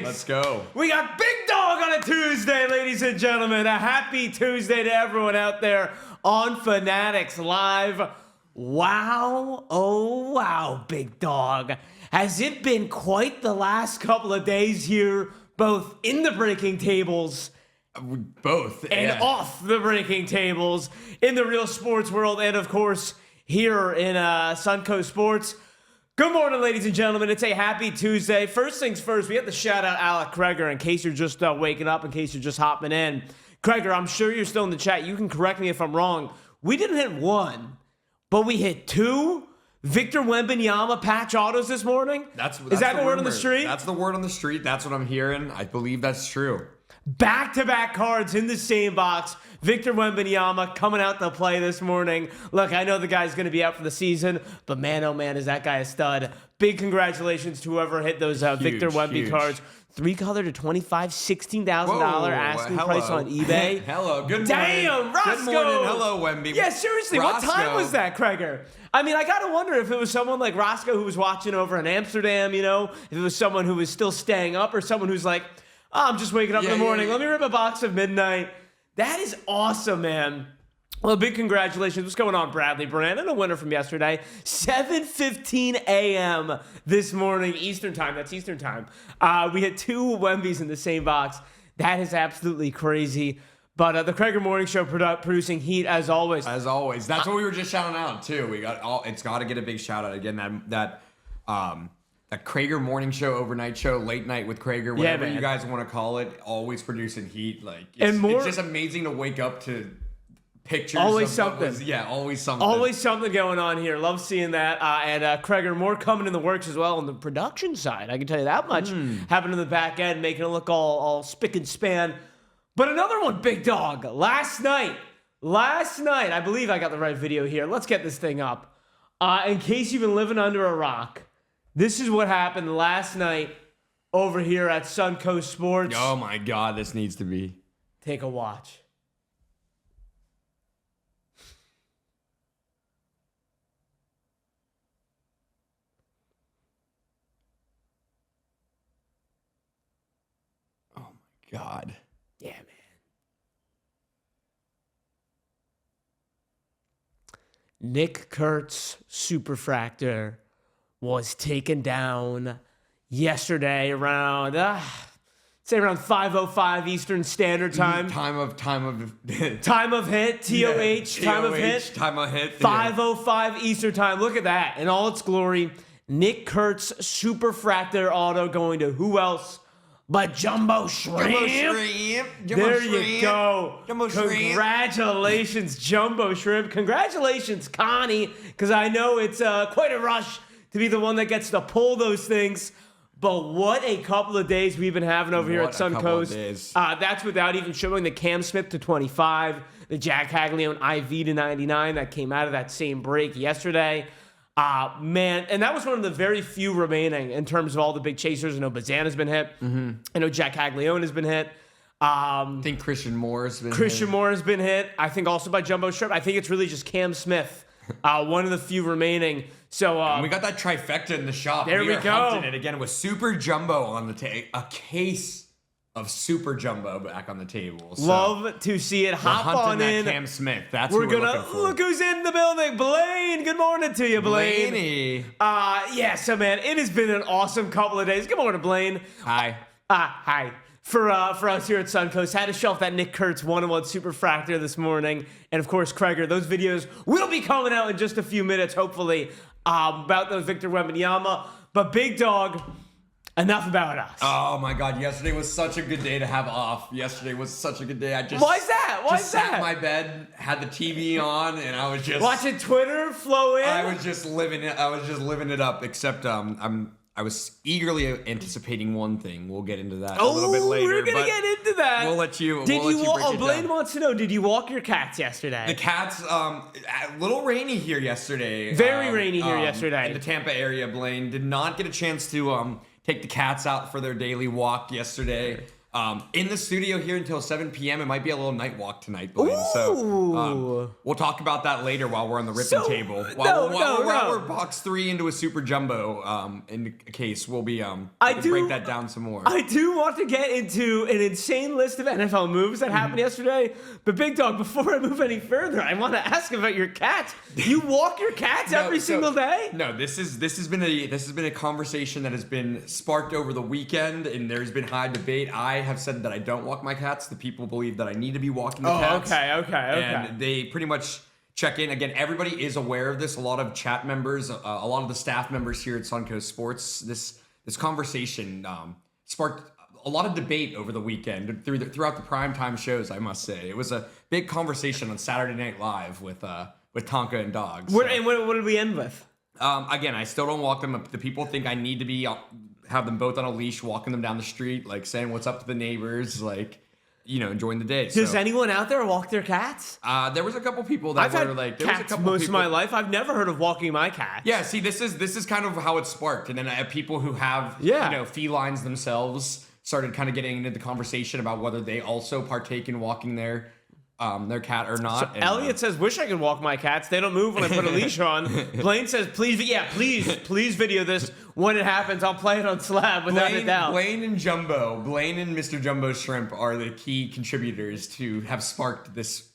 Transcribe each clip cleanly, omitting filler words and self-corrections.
Let's go. We got Big Dawg on a Tuesday, ladies and gentlemen. A happy Tuesday to everyone out there on Fanatics Live. Wow, oh wow, Big Dawg. Has it been quite the last couple of days here, both in the breaking tables Both. and off the breaking tables in the real sports world, and of course, here in Suncoast Sports. Good morning, ladies and gentlemen. It's a happy Tuesday. First things first, we have to shout out Alec Kreger in case you're just waking up, in case you're just hopping in. Kreger, I'm sure you're still in the chat. You can correct me if I'm wrong. We didn't hit one, but we hit two Victor Wembanyama patch autos this morning. Is that the word on the street? That's the word on the street. That's what I'm hearing. I believe that's true. Back-to-back cards in the same box. Victor Wembanyama coming out to play this morning. Look, I know the guy's going to be out for the season, but man, oh man, is that guy a stud. Big congratulations to whoever hit those Victor Wemby cards. 3-color to $25,000, $16,000 asking price on eBay. Hello, good morning. Damn, Roscoe. Good morning, hello, Wemby. Yeah, seriously, Roscoe. What time was that, Kreger? I mean, I got to wonder if it was someone like Roscoe who was watching over in Amsterdam, you know, if it was someone who was still staying up or someone who's like, oh, I'm just waking up in the morning. Let me rip a box of midnight. That is awesome, man. Well, big congratulations. What's going on, Bradley Brandon? A winner from yesterday. 7:15 a.m. this morning, Eastern time. That's Eastern time. We hit two Wembys in the same box. That is absolutely crazy. But the Kreger Morning Show producing heat as always. As always. That's what we were just shouting out, too. It's got to get a big shout out. Again, that Kreger Morning Show, overnight show, late night with Kreger, whatever you guys want to call it, always producing heat. Like it's just amazing to wake up to pictures. Always something. Always something. Always something going on here. Love seeing that. And Kreger, more coming in the works as well on the production side. I can tell you that much. Happening in the back end, making it look all spick and span. But another one, Big Dawg. Last night, I believe I got the right video here. Let's get this thing up. In case you've been living under a rock, this is what happened last night over here at Suncoast Sports. Oh my God, this needs to be. Take a watch. Oh my God. Yeah, man. Nick Kurtz Superfractor was taken down yesterday around, say around 5:05 Eastern Standard Time. Time of hit, TOH, time of hit. 5:05 Eastern Time. Look at that in all its glory. Nick Kurtz Superfractor auto going to who else but Jumbo Shrimp. There you go. Jumbo Shrimp. Congratulations, Jumbo Shrimp. Congratulations, Connie, because I know it's quite a rush to be the one that gets to pull those things. But what a couple of days we've been having over here at Suncoast. That's without even showing the Cam Smith to 25, the Jack Haglione IV to 99 that came out of that same break yesterday. Man, and that was one of the very few remaining in terms of all the big chasers. I know Bazana's been hit. I know Jack Haglione has been hit. I think Christian Moore has been hit. I think also by Jumbo Shrimp. I think it's really just Cam Smith, one of the few remaining. So and we got that trifecta in the shop. There we go. Hunting it again with Super Jumbo on the table. A case of Super Jumbo back on the table. So love to see it. Hop on in. Cam Smith. That's we're who we're gonna looking for. Look who's in the building. Blaine. Good morning to you, Blaine. Blaney. So man, it has been an awesome couple of days. Good morning, Blaine. Hi. Hi. For us here at Suncoast, had to shelf that Nick Kurtz 1-on-1 Superfractor this morning. And of course, Kreger, those videos will be coming out in just a few minutes, hopefully, about those Victor Wembanyama. But Big Dawg, enough about us. Oh my God, yesterday was such a good day to have off. Yesterday was such a good day. Why is that? Sat in my bed, had the TV on, and I was just watching Twitter flow in. I was just living it up. Except I was eagerly anticipating one thing. We'll get into that a little bit later. We're gonna get into that. We'll let you. Blaine wants to know: did you walk your cats yesterday? The cats, a little rainy here yesterday. Very rainy here yesterday in the Tampa area. Blaine did not get a chance to take the cats out for their daily walk yesterday. In the studio here until 7 p.m. It might be a little night walk tonight, Blaine. So we'll talk about that later while we're on the ripping table. While we're box 3 into a super jumbo in case, we'll be break that down some more. I do want to get into an insane list of NFL moves that happened yesterday. But Big Dog, before I move any further, I want to ask about your cats. You walk your cats every single day? No, this has been a conversation that has been sparked over the weekend, and there's been high debate. I have said that I don't walk my cats. The people believe that I need to be walking the cats. Okay. And they pretty much check in. Again, everybody is aware of this. A lot of chat members, a lot of the staff members here at Suncoast Sports, this conversation sparked a lot of debate over the weekend throughout the primetime shows, I must say. It was a big conversation on Saturday Night Live with Tonka and Dawg. So. And what did we end with? Again, I still don't walk them. The people think I need to be have them both on a leash, walking them down the street, like saying what's up to the neighbors, like, enjoying the day. Does anyone out there walk their cats? There was a couple people that I've were like, there cats was a couple most people, of my life. I've never heard of walking my cat. Yeah, see, this is kind of how it sparked, and then I have people who have felines themselves started kind of getting into the conversation about whether they also partake in walking their cat or not. So Elliot says, wish I could walk my cats. They don't move when I put a leash on. Blaine says, please video this when it happens. I'll play it on Slab without a doubt. Blaine and Mr. Jumbo Shrimp are the key contributors to have sparked this,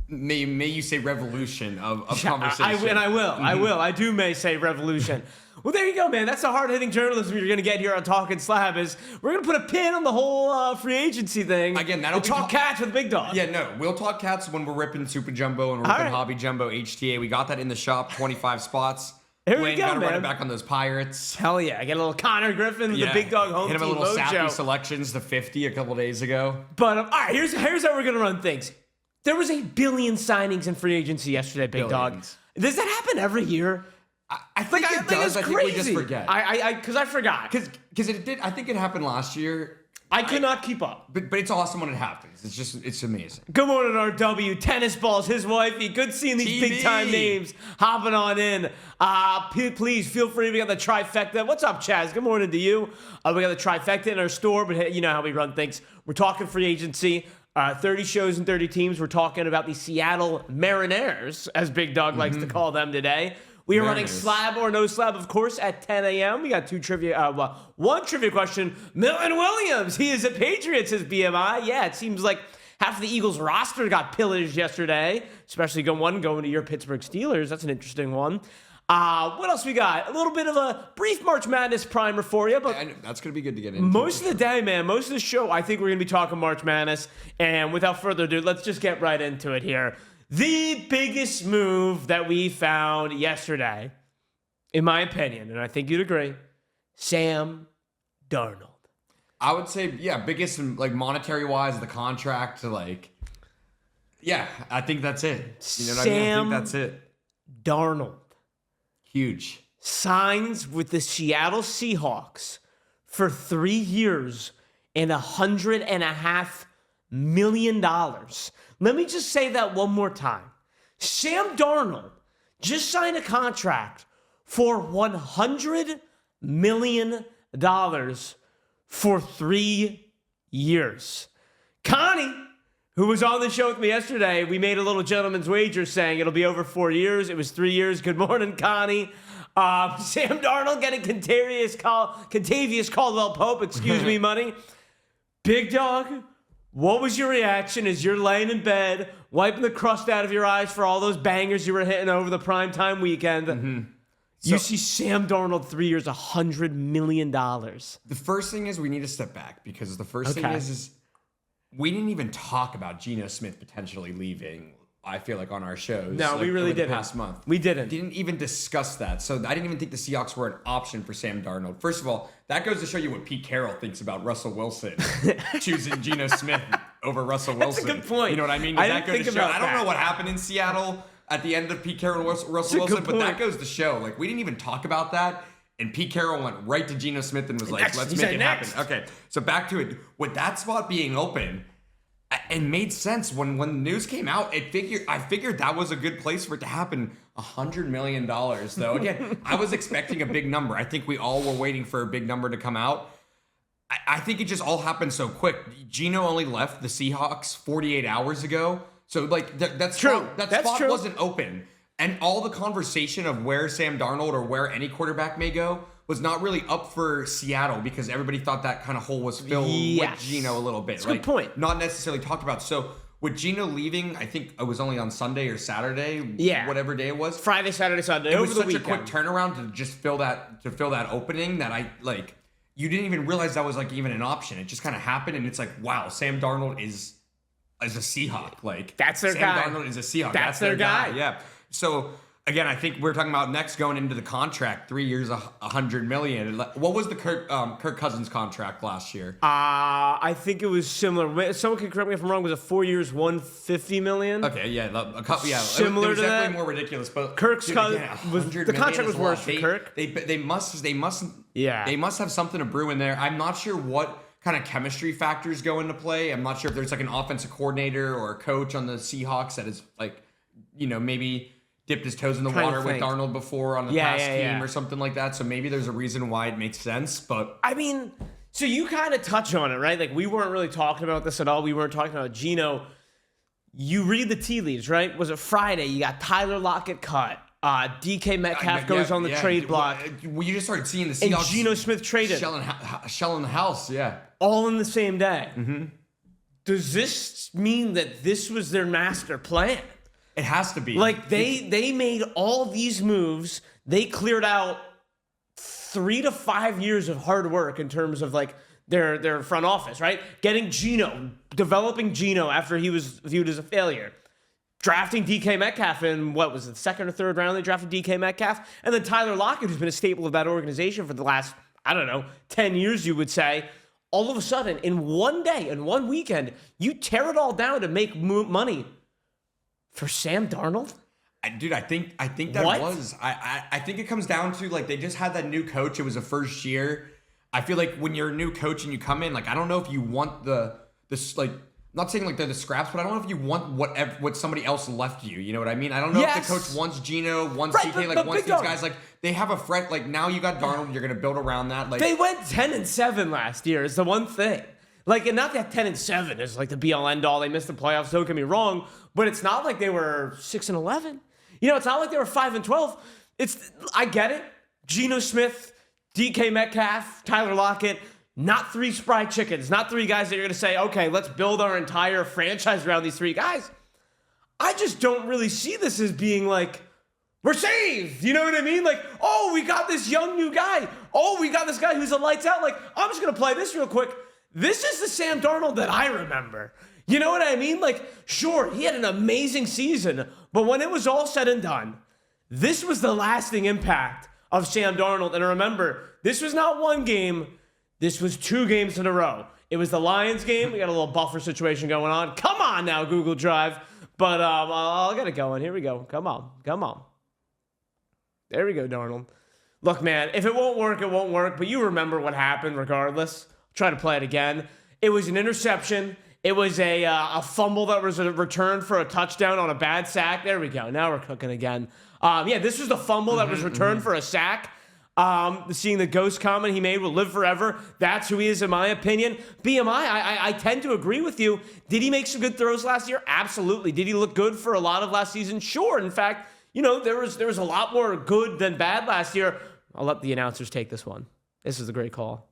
may you say, revolution of conversation. I will. I do may say revolution. Well, there you go, man. That's the hard-hitting journalism you're going to get here on Talkin Slab. Is we're going to put a pin on the whole free agency thing. Again, that'll be talk cats with Big Dawg. Yeah, no, we'll talk cats when we're ripping Super Jumbo and we're ripping Hobby Jumbo HTA. We got that in the shop, 25 spots. Here we go, gotta man. run it back on those Pirates. Hell yeah. I get a little Connor Griffin, the Big Dawg home team mojo. Hit him a little sappy selections, the 50 a couple days ago. But, all right, here's how we're going to run things. There was 1 billion signings in free agency yesterday, Big Dawg. Does that happen every year? I think it does. I think we just forget. Because I forgot. Because it did. I think it happened last year. I could not keep up. But it's awesome when it happens. It's amazing. Good morning, RW. Tennis balls, his wifey. Good seeing these big-time names hopping on in. Please feel free. We got the trifecta. What's up, Chaz? Good morning to you. We got the trifecta in our store, but you know how we run things. We're talking free agency. 30 shows and 30 teams. We're talking about the Seattle Mariners, as Big Dawg likes to call them today. We are running Slab or No Slab, of course, at 10 a.m. We got one trivia question. Milton Williams, he is a Patriot, says BMI. Yeah, it seems like half of the Eagles roster got pillaged yesterday, especially going to your Pittsburgh Steelers. That's an interesting one. What else we got? A little bit of a brief March Madness primer for you, but that's going to be good to get into. Most of the day, man, most of the show, I think we're going to be talking March Madness. And without further ado, let's just get right into it here. The biggest move that we found yesterday, in my opinion, and I think you'd agree, Sam Darnold. I would say, biggest, like, monetary-wise, the contract, I think that's it. You know what I mean? I think that's it. Darnold. Huge. Signs with the Seattle Seahawks for 3 years and $100.5 million. Let me just say that one more time. Sam Darnold just signed a contract for $100 million for 3 years. Connie, who was on the show with me yesterday, we made a little gentleman's wager saying it'll be over 4 years. It was 3 years. Good morning, Connie. Sam Darnold getting Contavious Caldwell-Pope, money. Big Dawg, what was your reaction as you're laying in bed, wiping the crust out of your eyes for all those bangers you were hitting over the primetime weekend? Mm-hmm. You see Sam Darnold 3 years, $100 million. The first thing is we need to step back because the first thing is we didn't even talk about Geno Smith potentially leaving, I feel like, on our shows. No, we really didn't. Past month. We didn't. Didn't even discuss that. So I didn't even think the Seahawks were an option for Sam Darnold. First of all, that goes to show you what Pete Carroll thinks about Russell Wilson choosing Geno Smith over Russell Wilson. That's a good point. You know what I mean? I don't know what happened in Seattle at the end of Pete Carroll and Russell Wilson, but that goes to show, like, we didn't even talk about that. And Pete Carroll went right to Geno Smith and was like, let's make it happen. Okay, so back to it. With that spot being open, it made sense when the news came out. I figured that was a good place for it to happen. $100 million, though. Again, I was expecting a big number. I think we all were waiting for a big number to come out. I think it just all happened so quick. Geno only left the Seahawks 48 hours ago. So, like, that spot wasn't open. And all the conversation of where Sam Darnold or where any quarterback may go was not really up for Seattle because everybody thought that kind of hole was filled with Geno a little bit. That's a good point. Not necessarily talked about. So, with Geno leaving, I think it was only on Sunday or Saturday, whatever day it was. Friday, Saturday, Sunday. It was such a quick turnaround to just fill that opening that you didn't even realize that was like even an option. It just kind of happened, and it's like, wow, Sam Darnold is a Seahawk. Like that's their guy. Sam Darnold is a Seahawk. That's their guy. Yeah. So again, I think we're talking about next going into the contract, 3 years, $100 million. What was the Kirk Cousins contract last year? I think it was similar. Someone can correct me if I'm wrong. Was it 4 years, $150 million? Okay, yeah, a couple, yeah. Similar it was to definitely that. more ridiculous, but Kirk's the contract was worse for Kirk. They must have something to brew in there. I'm not sure what kind of chemistry factors go into play. I'm not sure if there's like an offensive coordinator or a coach on the Seahawks that is like, maybe dipped his toes in the water with Darnold before on the past team or something like that. So maybe there's a reason why it makes sense. But I mean, so you kind of touch on it, right? Like we weren't really talking about this at all. We weren't talking about Geno. You read the tea leaves, right? Was it Friday? You got Tyler Lockett cut. DK Metcalf goes on the trade block. Well, you just started seeing the Seahawks. And Geno Smith traded. Shelling the house, yeah. All in the same day. Mm-hmm. Does this mean that this was their master plan? It has to be. Like they made all these moves. They cleared out 3 to 5 years of hard work in terms of like their front office, right? Getting Geno, developing Geno after he was viewed as a failure. Drafting DK Metcalf in, what was it, second or third round? They drafted DK Metcalf. And then Tyler Lockett, who's been a staple of that organization for the last, 10 years, you would say. All of a sudden, in one day, in one weekend, you tear it all down to make money for Sam Darnold? Dude, I think that was. I think it comes down to, like, they just had that new coach. It was the first year. I feel like when you're a new coach and you come in, like, I don't know if you want this like, not saying like they're the scraps, but I don't know if you want what somebody else left you. You know what I mean? I don't know if the coach wants Geno, wants DK, like wants these guys. Like they have a threat. Like now you got Darnold, you're gonna build around that. Like they went 10-7 last year. Is the one thing. Like, and not that 10-7 is like the be all end all. They missed the playoffs. Don't get me wrong, but it's not like they were 6-11. It's not like they were 5-12. I get it. Geno Smith, DK Metcalf, Tyler Lockett. Not 3 spry chickens, not 3 guys that you're going to say, okay, let's build our entire franchise around these 3 guys. I just don't really see this as being like, we're saved. You know what I mean? Like, oh, we got this young new guy. Oh, we got this guy who's a lights out. Like, I'm just going to play this real quick. This is the Sam Darnold that I remember. You know what I mean? Like, sure, he had an amazing season, but when it was all said and done, this was the lasting impact of Sam Darnold. And remember, this was not one game. This was 2 games in a row. It was the Lions game. We got a little buffer situation going on. Come on now, Google Drive. But I'll get it going. Here we go. Come on. There we go, Darnold. Look, man, if it won't work, it won't work. But you remember what happened regardless. I'll try to play it again. It was an interception. It was a fumble that was a return for a touchdown on a bad sack. There we go. Now we're cooking again. This was the fumble that was returned for a sack. Seeing the ghost comment he made will live forever. That's who he is, in my opinion. BMI, I tend to agree with you. Did he make some good throws last year? Absolutely. Did he look good for a lot of last season? Sure. In fact, there was a lot more good than bad last year. I'll let the announcers take this one. This is a great call.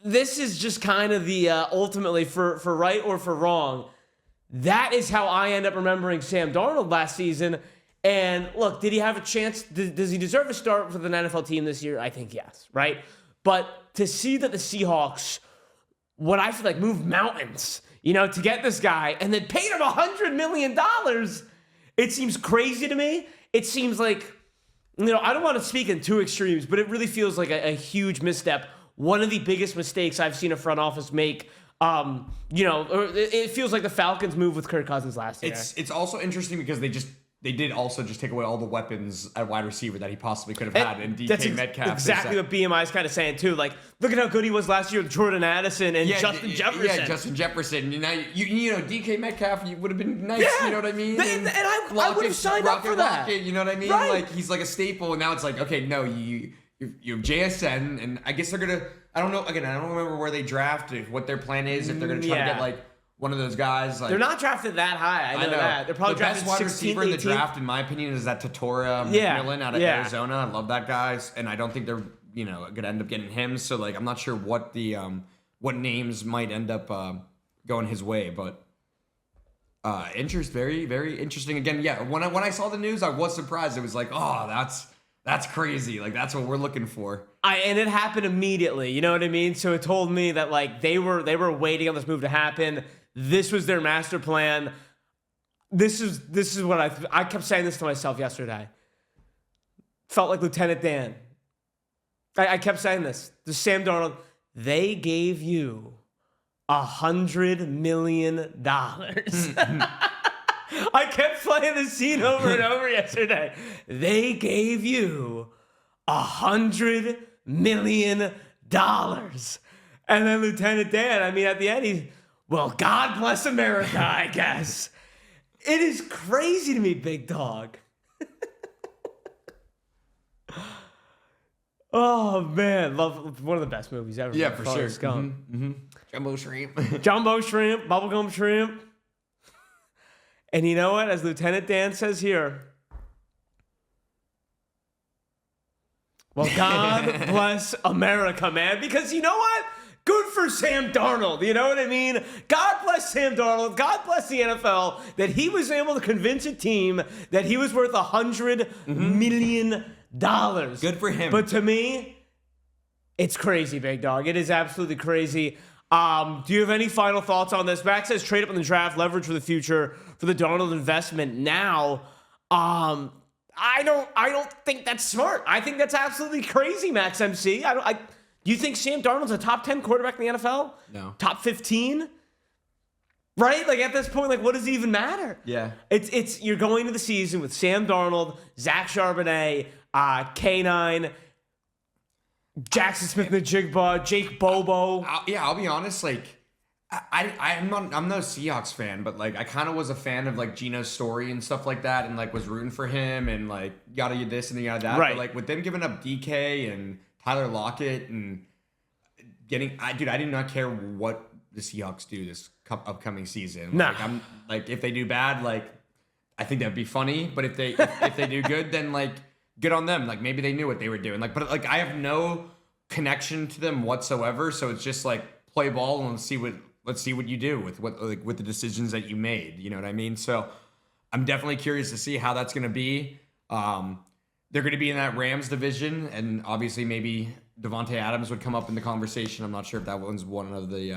This is just kind of the ultimately for right or for wrong. That is how I end up remembering Sam Darnold last season. And look, did he have a chance? Does he deserve a start with an NFL team this year? I think yes, right? But to see that the Seahawks, what I feel like, moved mountains, to get this guy and then paid him $100 million, it seems crazy to me. It seems like, I don't want to speak in too extremes, but it really feels like a huge misstep. One of the biggest mistakes I've seen a front office make. It feels like the Falcons move with Kirk Cousins last year. It's also interesting because they did also just take away all the weapons at wide receiver that he possibly could have had in DK Metcalf. Exactly what BMI is kind of saying too. Like, look at how good he was last year with Jordan Addison and Justin Jefferson. Yeah, Justin Jefferson. Now, DK Metcalf would have been nice. Yeah. You know what I mean? And I would have signed up for that. Rocket, you know what I mean? Right. Like he's like a staple, and now it's like, okay, no, you have JSN, and I guess they're gonna. I don't know. Again, I don't remember where they draft. What their plan is, if they're gonna try to get like one of those guys. Like, they're not drafted that high. I know that. They're probably drafted 16th, 18th. The best wide receiver in the draft, in my opinion, is that Tatora McMillan out of Arizona. I love that guy, and I don't think they're gonna end up getting him. So like, I'm not sure what the what names might end up going his way, but very, very interesting. Again, when I saw the news, I was surprised. It was like, oh, that's crazy. Like, that's what we're looking for. And it happened immediately. You know what I mean? So it told me that like they were waiting on this move to happen. This was their master plan. This is what I kept saying this to myself yesterday. Felt like Lieutenant Dan. I kept saying this. The Sam Darnold. They gave you $100 million. I kept playing the scene over and over yesterday. They gave you $100 million. And then Lieutenant Dan, I mean, at the end, well, God bless America, I guess. It is crazy to me, Big Dawg. Oh, man. Love one of the best movies ever. Yeah, for sure. Jumbo shrimp. Jumbo shrimp, bubblegum shrimp. And you know what? As Lieutenant Dan says here, well, God bless America, man. Because you know what? Good for Sam Darnold. You know what I mean? God bless Sam Darnold. God bless the NFL that he was able to convince a team that he was worth $100 million. Good for him. But to me, it's crazy, Big Dawg. It is absolutely crazy. Do you have any final thoughts on this? Max says trade up in the draft, leverage for the future for the Darnold investment now. I don't think that's smart. I think that's absolutely crazy, Max MC. Do you think Sam Darnold's a top 10 quarterback in the NFL? No. Top 15? Right? Like at this point, like what does it even matter? Yeah. It's you're going to the season with Sam Darnold, Zach Charbonnet, K9, Jackson Smith-Njigba, Jake Bobo. I'll be honest. Like, I'm no Seahawks fan, but like I kind of was a fan of like Gino's story and stuff like that, and like was rooting for him and like yada this and yada that. Right. But like with them giving up DK and Tyler Lockett and I did not care what the Seahawks do this upcoming season. Nah. Like, I'm like if they do bad, like I think that'd be funny. But if they do good, then like. Good on them. Like maybe they knew what they were doing. Like, but like I have no connection to them whatsoever. So it's just like play ball and let's see what you do with the decisions that you made. You know what I mean? So I'm definitely curious to see how that's going to be. They're going to be in that Rams division, and obviously maybe Devontae Adams would come up in the conversation. I'm not sure if that one's one of the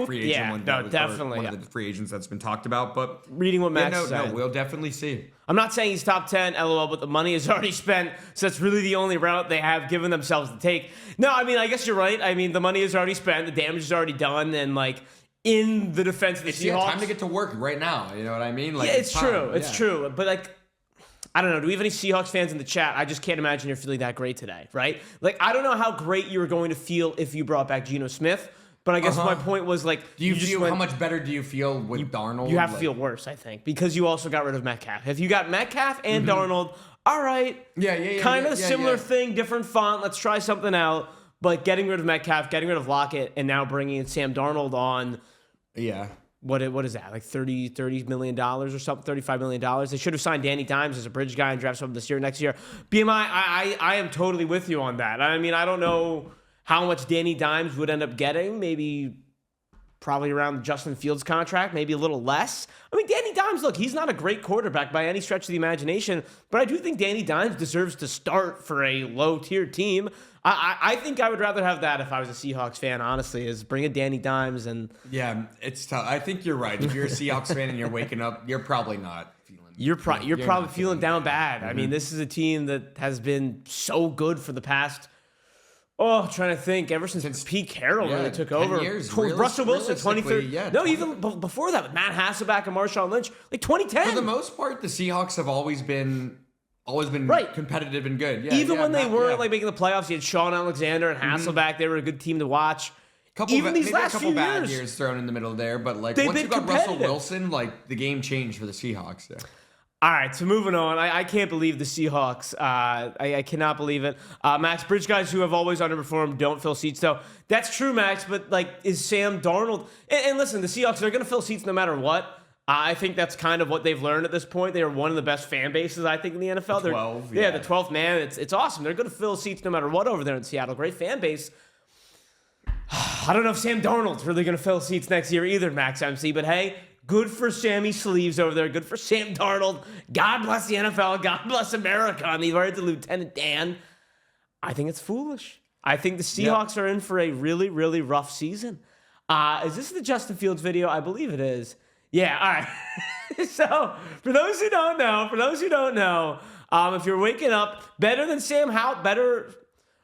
free agent one. No, definitely one of the free agents that's been talked about. But reading what Max said, no, we'll definitely see. I'm not saying he's top 10, LOL, but the money is already spent, so that's really the only route they have given themselves to take. No, I mean, I guess you're right. I mean, the money is already spent, the damage is already done, and like in the defense of the Seahawks, time to get to work right now. You know what I mean? Like, yeah, it's true. It's true. But like, I don't know. Do we have any Seahawks fans in the chat? I just can't imagine you're feeling that great today, right? Like, I don't know how great you were going to feel if you brought back Geno Smith. But I guess my point was, like, how much better do you feel with Darnold? You have to feel worse, I think, because you also got rid of Metcalf. If you got Metcalf and Darnold, all right. Kind of a similar thing, different font. Let's try something out. But getting rid of Metcalf, getting rid of Lockett, and now bringing in Sam Darnold on. Yeah. What is that? Like $30 million or something? $35 million? They should have signed Danny Dimes as a bridge guy and draft someone this year, next year. BMI, I am totally with you on that. I mean, I don't know how much Danny Dimes would end up getting. Probably around Justin Fields' contract, maybe a little less. I mean, Danny Dimes, look, he's not a great quarterback by any stretch of the imagination, but I do think Danny Dimes deserves to start for a low-tier team. I think I would rather have that if I was a Seahawks fan, honestly, is bring in Danny Dimes and... Yeah, it's tough. I think you're right. If you're a Seahawks fan and you're waking up, you're probably not feeling... You're probably feeling down bad. I mean, this is a team that has been so good for the past... trying to think. Ever since Pete Carroll really took over. Years, Russell Wilson, 2013. Yeah, no, even before that, with Matt Hasselbeck and Marshawn Lynch, like 2010. For the most part, the Seahawks have always been competitive and good. Yeah, even when they weren't like making the playoffs, you had Sean Alexander and Hasselbeck. They were a good team to watch. These last few bad years thrown in the middle there, but like once you got Russell Wilson, like the game changed for the Seahawks there. All right, so moving on. I can't believe the Seahawks. I cannot believe it. Max, bridge guys who have always underperformed don't fill seats, though. That's true, Max, but, like, is Sam Darnold... And listen, the Seahawks, they're going to fill seats no matter what. I think that's kind of what they've learned at this point. They are one of the best fan bases, I think, in the NFL. The 12, yeah, the 12th man. It's awesome. They're going to fill seats no matter what over there in Seattle. Great fan base. I don't know if Sam Darnold's really going to fill seats next year either, Max MC, but hey... Good for Sammy Sleeves over there. Good for Sam Darnold. God bless the NFL. God bless America. And they've already to Lieutenant Dan. I think it's foolish. I think the Seahawks are in for a really, really rough season. Is this the Justin Fields video? I believe it is. Yeah, all right. So, for those who don't know, if you're waking up, better than Sam Howell, better...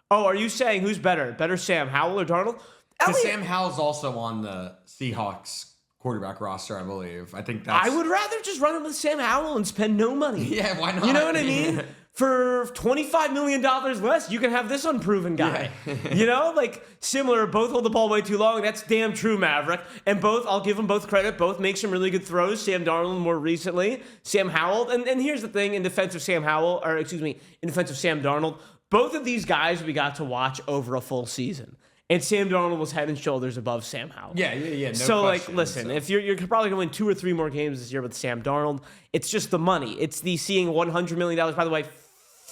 Oh, are you saying who's better? Better Sam Howell or Darnold? Because Sam Howell's also on the Seahawks quarterback roster, I believe. I think that's... I would rather just run him with Sam Howell and spend no money. Yeah, why not? You know what I mean? For $25 million less, you can have this unproven guy. Yeah. You know, like, similar, both hold the ball way too long. That's damn true, Maverick. And both, I'll give them both credit, both make some really good throws. Sam Darnold more recently. Sam Howell. And here's the thing, in defense of Sam Darnold, both of these guys we got to watch over a full season. And Sam Darnold was head and shoulders above Sam Howell. Yeah. No so, question. Listen, if you're probably going to win 2 or 3 more games this year with Sam Darnold, it's just the money. It's the seeing $100 million. By the way,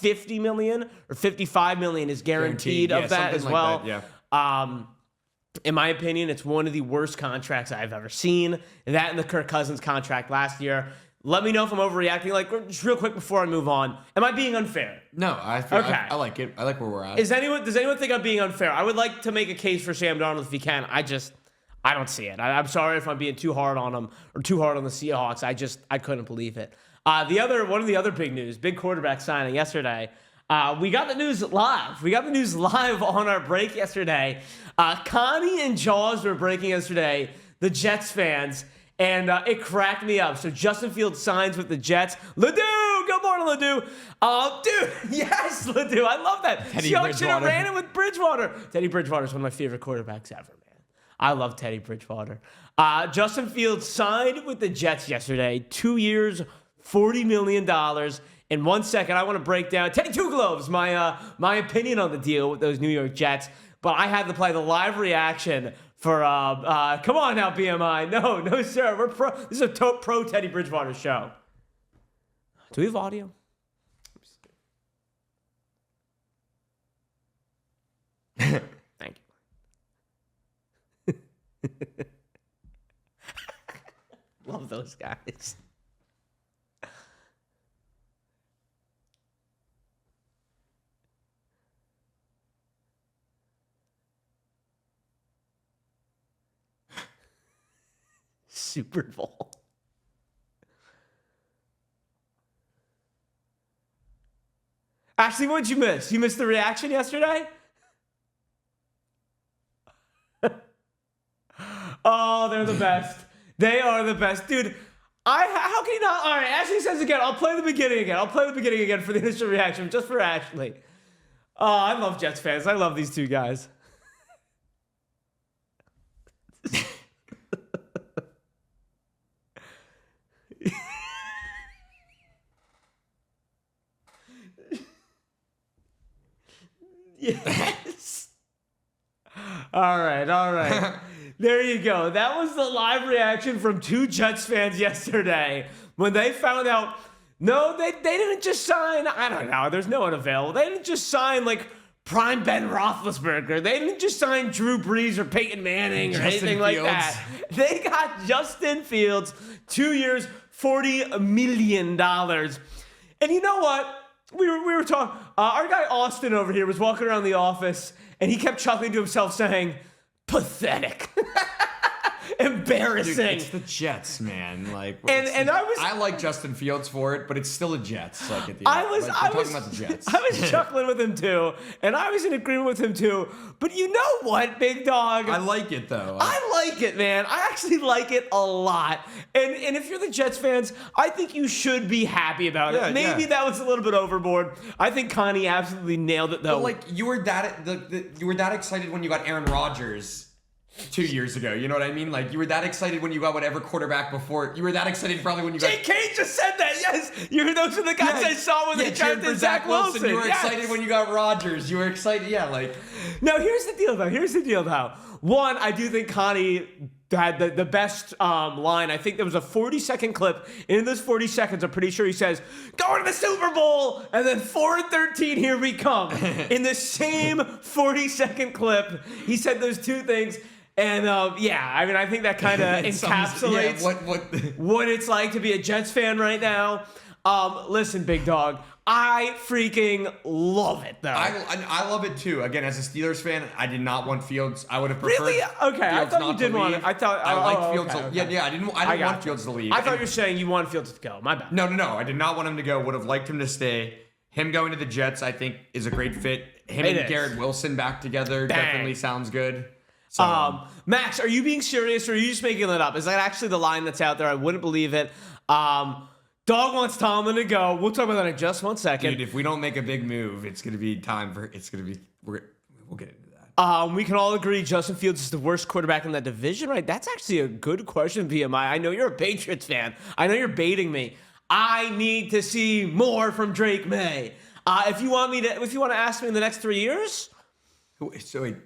$50 million or $55 million is guaranteed of that as well. Like that, yeah. In my opinion, it's one of the worst contracts I've ever seen. That and the Kirk Cousins contract last year. Let me know if I'm overreacting. Like, just real quick before I move on. Am I being unfair? No, I like it. I like where we're at. Does anyone think I'm being unfair? I would like to make a case for Sam Darnold if he can. I don't see it. I'm sorry if I'm being too hard on him or too hard on the Seahawks. I couldn't believe it. One of the other big news, big quarterback signing yesterday. We got the news live. We got the news live on our break yesterday. Connie and Jaws were breaking yesterday, the Jets fans. And it cracked me up. So Justin Fields signs with the Jets. Ledoux! Good morning, Ledoux. Dude, yes, Ledoux. I love that. Seahawks should have ran it with Bridgewater. Teddy Bridgewater is one of my favorite quarterbacks ever, man. I love Teddy Bridgewater. Justin Fields signed with the Jets yesterday. 2 years, $40 million. In 1 second, I want to break down Teddy Two Gloves, my opinion on the deal with those New York Jets. But I had to play the live reaction for, come on now, BMI. No, sir. We're pro. This is a pro Teddy Bridgewater show. Do we have audio? Thank you. Love those guys. Super Bowl. Ashley, what'd you miss? You missed the reaction yesterday? Oh, they're the best. They are the best. Dude, how can you not? All right, Ashley says again, I'll play the beginning again for the initial reaction, just for Ashley. Oh, I love Jets fans. I love these two guys. Yes. All right. There you go. That was the live reaction from 2 Jets fans yesterday when they found out, no, they didn't just sign, I don't know, there's no one available. They didn't just sign, like, prime Ben Roethlisberger. They didn't just sign Drew Brees or Peyton Manning or anything like that. They got Justin Fields, 2 years, $40 million. And you know what? We were talking. Our guy Austin over here was walking around the office, and he kept chuckling to himself, saying, "Pathetic, embarrassing." Dude, it's the Jets, man. Like, I like Justin Fields for it, but it's still the Jets. Like at the end, we're talking about the Jets. I was chuckling with him too, and I was in agreement with him too. But you know what, Big Dawg? I like it though. I like it, man. I actually like it a lot. And if you're the Jets fans, I think you should be happy about it. Maybe that was a little bit overboard. I think Connie absolutely nailed it though. But like you were that excited when you got Aaron Rodgers 2 years ago. You know what I mean? Like, you were that excited when you got whatever quarterback before. You were that excited probably when you got... J.K. just said that, yes. Those are the guys I saw when they drafted Zach Wilson. You were excited when you got Rodgers. You were excited, like... No, here's the deal, though. One, I do think Connie had the best line. I think there was a 40-second clip. In those 40 seconds, I'm pretty sure he says, "Going to the Super Bowl," and then 4-13, here we come. In the same 40-second clip, he said those two things. And I think that kind of encapsulates what it's like to be a Jets fan right now. Listen, Big Dawg, I freaking love it, though. I love it too. Again, as a Steelers fan, I did not want Fields. I would have preferred. Really? Okay, Fields I thought you did want it. I liked Fields. Okay. Yeah. I didn't want Fields to leave. I thought you were saying you wanted Fields to go. My bad. No. I did not want him to go. Would have liked him to stay. Him going to the Jets, I think, is a great fit. Garrett Wilson back together definitely sounds good. So, Max, are you being serious or are you just making it up? Is that actually the line that's out there? I wouldn't believe it. Dog wants Tomlin to go. We'll talk about that in just 1 second. Dude, if we don't make a big move, we'll get into that. We can all agree Justin Fields is the worst quarterback in that division, right? That's actually a good question, VMI. I know you're a Patriots fan. I know you're baiting me. I need to see more from Drake May. If you want to ask me in the next 3 years, so wait.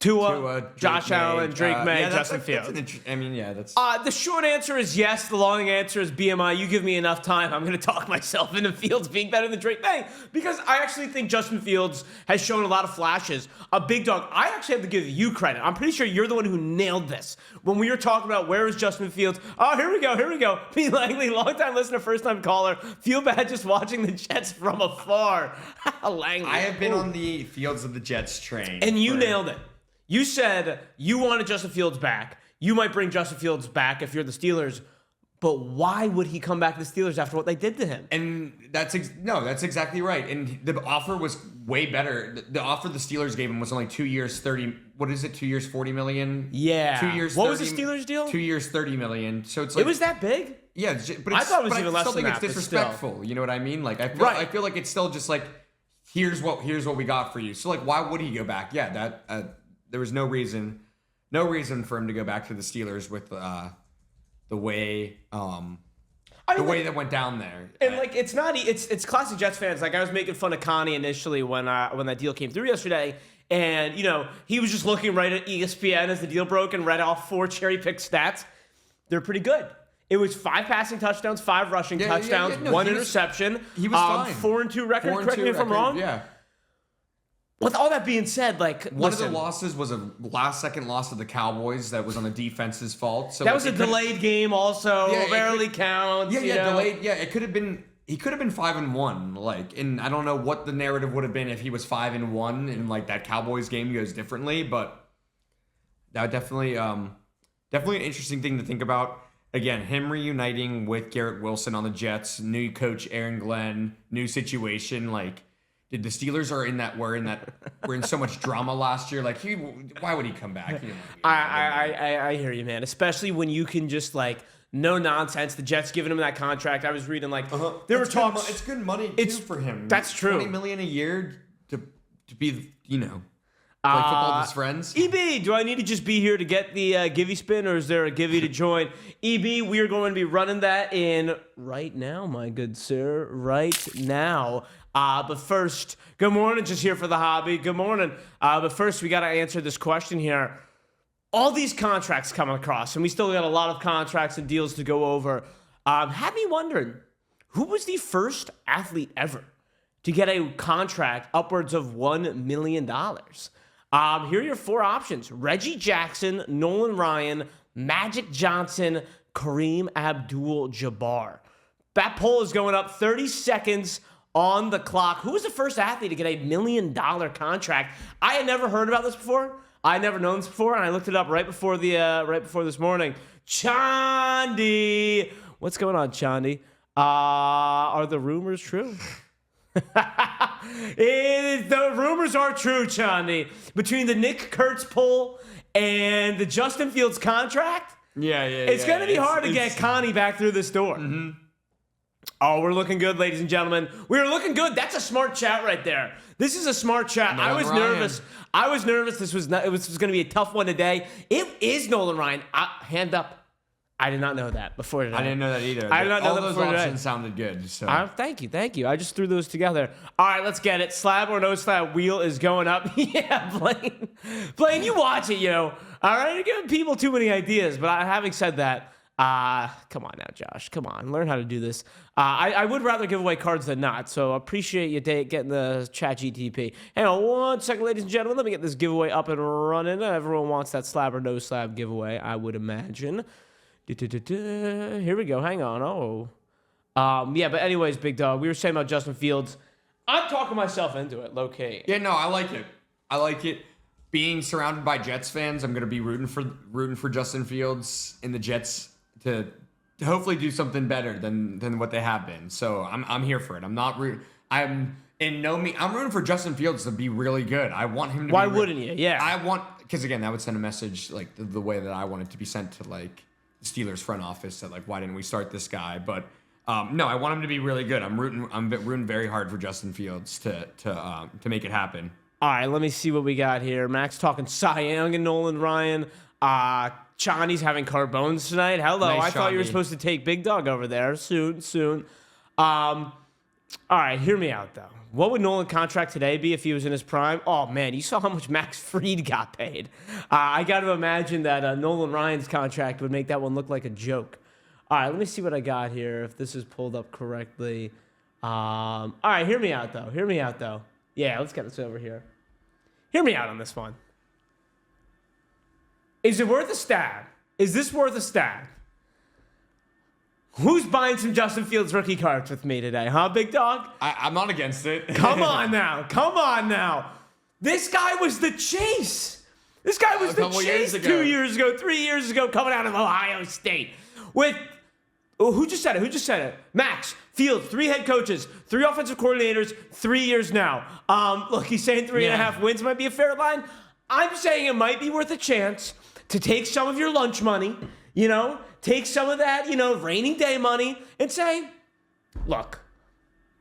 Tua, Josh Allen, Drake May, Justin Fields. That's... The short answer is yes. The long answer is BMI. You give me enough time, I'm going to talk myself into Fields being better than Drake May because I actually think Justin Fields has shown a lot of flashes. Big Dawg, I actually have to give you credit. I'm pretty sure you're the one who nailed this. When we were talking about where is Justin Fields, here we go. Pete Langley, long-time listener, first-time caller. Feel bad just watching the Jets from afar. Langley. I have been on the Fields of the Jets train. And you nailed it. You said you wanted Justin Fields back. You might bring Justin Fields back if you're the Steelers, but why would he come back to the Steelers after what they did to him? And that's exactly right. And the offer was way better. The offer the Steelers gave him was only 2 years, 30. What is it? 2 years, 40 million. Yeah. 2 years. What was the Steelers deal? 2 years, 30 million. So it's like it was that big. Yeah, I thought it was even less than that. I still think it's disrespectful. You know what I mean? Like I feel like it's still just like here's what we got for you. So like why would he go back? Yeah, that. There was no reason for him to go back to the Steelers with the way that went down there. And like it's classic Jets fans. Like I was making fun of Connie initially when that deal came through yesterday, and he was just looking right at ESPN as the deal broke and read off 4 cherry-picked stats. They're pretty good. It was 5 passing touchdowns, 5 rushing touchdowns, 1 interception. He was fine. 4-2 record. Correct me if I'm wrong. Yeah. With all that being said, one of the losses was a last-second loss to the Cowboys that was on the defense's fault. So that was a delayed game, also. Barely counts. Delayed. Yeah, it could have been. He could have been 5-1. And I don't know what the narrative would have been if he was 5-1 and that Cowboys game goes differently. But that would definitely an interesting thing to think about. Again, him reuniting with Garrett Wilson on the Jets, new coach Aaron Glenn, new situation. The Steelers we're in so much drama last year. Why would he come back? I hear you, man. Especially when you can just no nonsense. The Jets giving him that contract. I was reading there were talks. It's good money for him. That's true. $20 million a year to be play football with his friends. EB, do I need to just be here to get the Givey spin, or is there a Givey to join? EB, we are going to be running that in right now, my good sir, right now. But first, good morning, just here for the hobby. Good morning. But first, we got to answer this question here. All these contracts coming across, and we still got a lot of contracts and deals to go over. Had me wondering, who was the first athlete ever to get a contract upwards of $1 million? Here are your 4 options. Reggie Jackson, Nolan Ryan, Magic Johnson, Kareem Abdul-Jabbar. That poll is going up 30 seconds on the clock. Who was the first athlete to get a $1 million contract? I had never heard about this before. I had never known this before, and I looked it up right before this morning. Chandi. What's going on, Chandi? Are the rumors true? The rumors are true, Chandi. Between the Nick Kurtz poll and the Justin Fields contract, it's going to be hard to get Connie back through this door. Mm-hmm. Oh, we're looking good, ladies and gentlemen. We're looking good. That's a smart chat right there. This is a smart chat. I was nervous. I was nervous. This was going to be a tough one today. It is Nolan Ryan. Hand up. I did not know that before today. I didn't know that either. I did not know that before today. All those options sounded good. So. Thank you. I just threw those together. All right, let's get it. Slab or no slab, wheel is going up. Yeah, Blaine. Blaine, you watch it, All right, you're giving people too many ideas. But having said that, come on now, Josh. Come on, learn how to do this. I would rather give away cards than not. So appreciate you getting the chat GTP. Hang on 1 second, ladies and gentlemen. Let me get this giveaway up and running. Everyone wants that slab or no slab giveaway, I would imagine. Here we go. Hang on. Yeah, but anyways, Big Dog, we were saying about Justin Fields. I'm talking myself into it, low-key. Yeah, no, I like it. I like it. Being surrounded by Jets fans, I'm going to be rooting for Justin Fields and the Jets to hopefully do something better than what they have been. So I'm here for it. I'm not rooting. I'm rooting for Justin Fields to be really good. I want him to. Why wouldn't you? Yeah. Because again, that would send a message like the way that I want it to be sent to like Steelers front office that like why didn't we start this guy? But no, I want him to be really good. I'm rooting very hard for Justin Fields to make it happen. All right, let me see what we got here. Max talking Cy Young and Nolan Ryan. Chani's having Carbones tonight. Hello, nice, I thought you were supposed to take Big Dog over there soon. All right, hear me out though. What would Nolan's contract today be if he was in his prime? Oh, man, you saw how much Max Fried got paid. I got to imagine that Nolan Ryan's contract would make that one look like a joke. All right, let me see what I got here, if this is pulled up correctly. All right, hear me out, though. Yeah, let's get this over here. Hear me out on this one. Is it worth a stab? Is this worth a stab? Who's buying some Justin Fields rookie cards with me today, huh, Big Dog? I'm not against it. Come on now. This guy was the chase. This guy was the chase 2 years ago, 3 years ago, coming out of Ohio State. Who just said it? Max, Fields, 3 head coaches, 3 offensive coordinators, 3 years now. Look, he's saying 3.5 wins might be a fair line. I'm saying it might be worth a chance to take some of your lunch money, take some of that, rainy day money and say, look,